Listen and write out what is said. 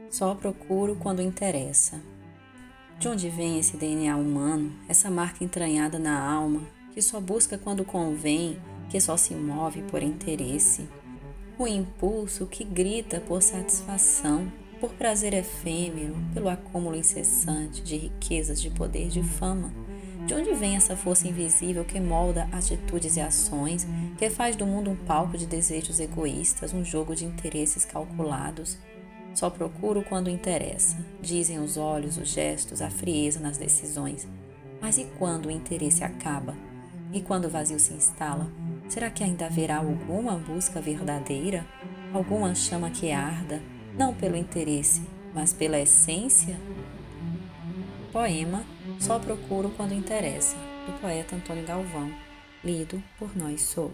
Só procuro quando interessa. De onde vem esse DNA humano, essa marca entranhada na alma, que só busca quando convém, que só se move por interesse? O impulso que grita por satisfação, por prazer efêmero, pelo acúmulo incessante de riquezas, de poder, de fama. De onde vem essa força invisível que molda atitudes e ações, que faz do mundo um palco de desejos egoístas, um jogo de interesses calculados? Só procuro quando interessa, dizem os olhos, os gestos, a frieza nas decisões. Mas e quando o interesse acaba? E quando o vazio se instala? Será que ainda haverá alguma busca verdadeira? Alguma chama que arda, não pelo interesse, mas pela essência? Poema Só procuro quando interessa, do poeta Antônio Galvão, lido por Nós Sou.